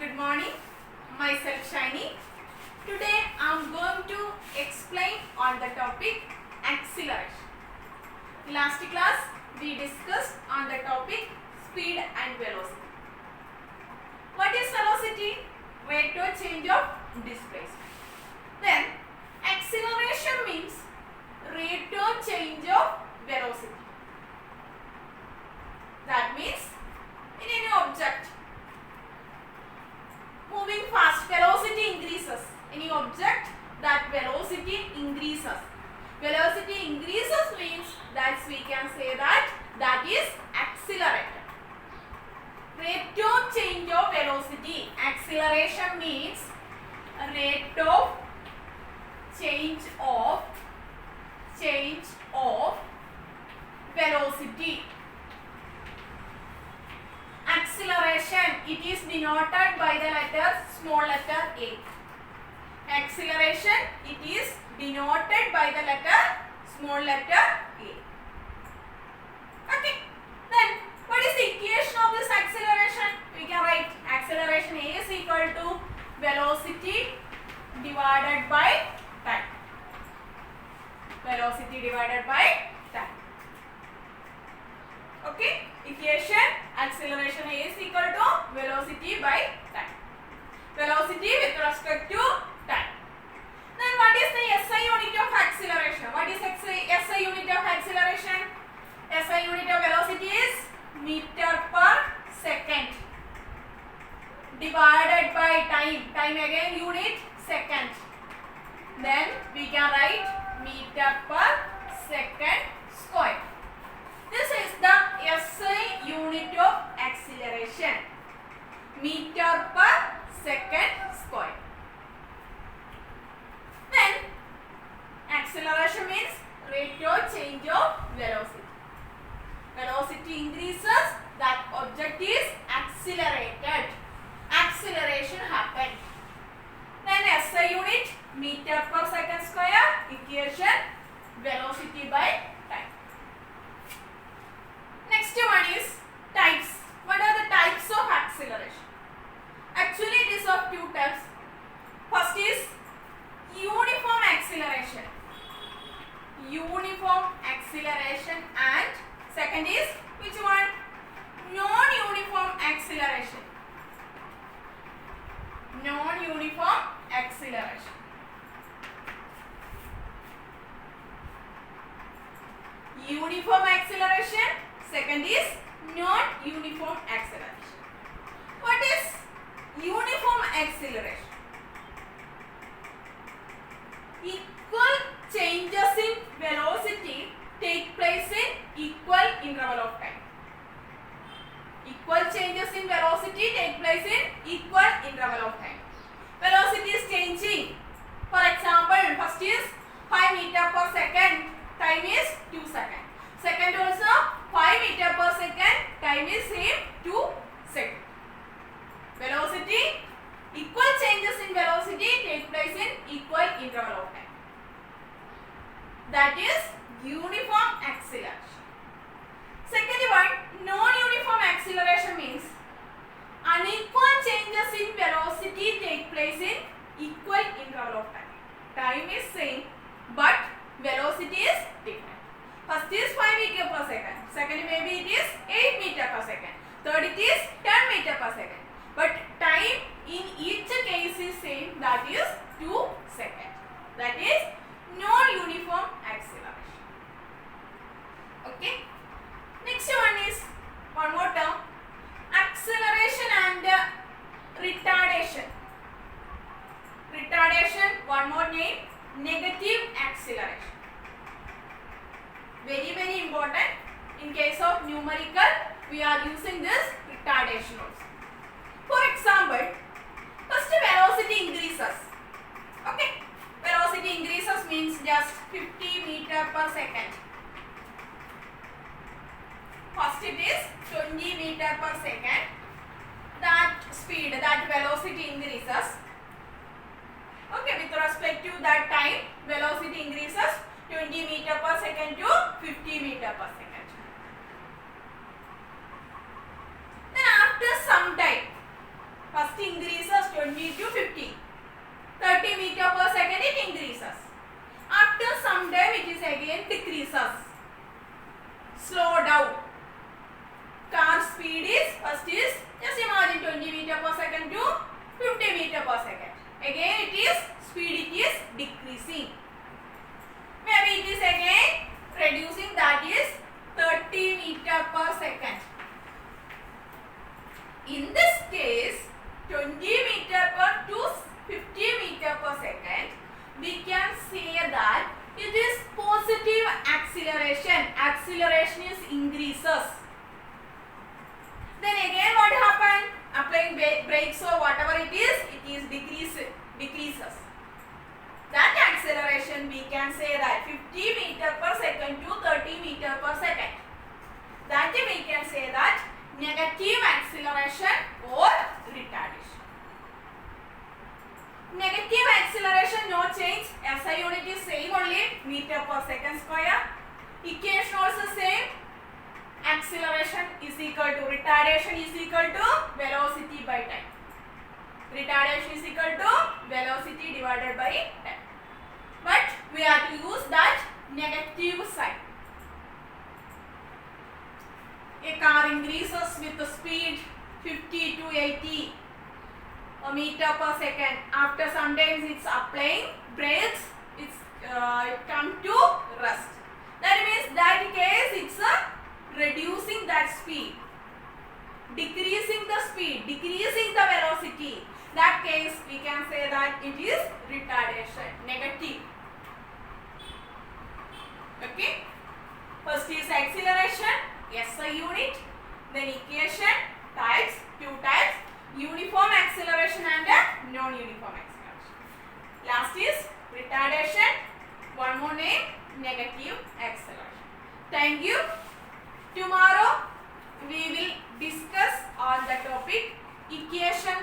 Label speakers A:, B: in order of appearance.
A: Good morning. Myself Shiny. Today I am going to explain on the topic acceleration. Last class we discussed on the topic speed and velocity. What is velocity? Rate of change of displacement. Then acceleration means rate of change of velocity. That means in any object moving fast, velocity increases. Any object that velocity increases. Velocity increases means that we can say that is accelerated. Rate of change of velocity. Acceleration means rate of change of velocity. Acceleration, it is denoted by the small letter A. Acceleration, it is denoted by the small letter A. Okay. Then what is the equation of this acceleration? We can write acceleration A is equal to velocity divided by time. Velocity divided by time. Okay. Equation acceleration A is equal to velocity by time. Velocity with respect to time. Then what is the SI unit of acceleration? What is SI unit of acceleration? SI unit of velocity is meter per second divided by time. Time again unit second. Then we can write meter per second square. This is the SI unit of acceleration. Meter per second square. Then acceleration means rate of change of velocity. Velocity increases, that object is accelerated. Acceleration happened. Then SI unit meter per second square. Equation velocity by time. Next one is types. What are the types of acceleration? Actually it is of two types. First is uniform acceleration. Uniform acceleration, and second is which one? Non-uniform acceleration. Non-uniform acceleration. Uniform acceleration. Second is non-uniform acceleration. What is uniform acceleration? Equal changes in velocity take place in equal interval of time. Equal changes in velocity take place in equal interval of time. Velocity is changing. For example, first is 5 meter per second. Time is 2 seconds. Second also 5 meter per second. Time is same 2 seconds. Velocity, equal changes in velocity take place in equal interval of time. That is uniform acceleration. Second one, non-uniform acceleration means unequal changes in velocity take place in equal interval of time. Time is same but velocity is different. First is 5 meter per second. Second maybe it is 8 meter per second. Third it is 10 meter per second. But time in each case is same, that is 2 seconds. That is non-uniform acceleration. Okay. Next one is one more term, acceleration and retardation. Retardation, one more name, negative acceleration. Very important. In case of numerical, we are using this retardation also. For example, first velocity increases. Okay. Velocity increases means just 50 meter per second. First it is 20 meter per second. That speed, that velocity increases. Okay, with respect to that time, velocity increases 20 meter per second to 50 meter per second. Then after some time, first increase it increases. After some time it is again decreases. Slow down. Car speed is first is just imagine 20 meter per second to 50 meter per second. Again it is speed, it is decreasing. Maybe it is again reducing, that is 30 meter per second. In this case 20 meter per to 50 meter per second, we can say that it is positive acceleration. Acceleration is increases. Then again what happened? Applying brakes or whatever it is decreases. That acceleration we can say that 50 meter per second to 30 meter per second. That we can say that negative acceleration or retardation. Negative acceleration no change. SI unit is same only, meter per second square. Equation also same. Acceleration is equal to retardation is equal to velocity by time. Retardation is equal to velocity divided by time. But we have to use that negative sign. A car increases with the speed 50 to 80 meter per second. After sometimes it's applying brakes, it come to rest. That means that case it's reducing that speed, decreasing the speed, decreasing the velocity. That case we can say that it is retardation, negative. Okay. First is acceleration, SI unit, then equation, types, two types, uniform acceleration and non-uniform acceleration. Last is retardation, one more name, negative acceleration. Thank you. Tomorrow we will discuss on the topic equation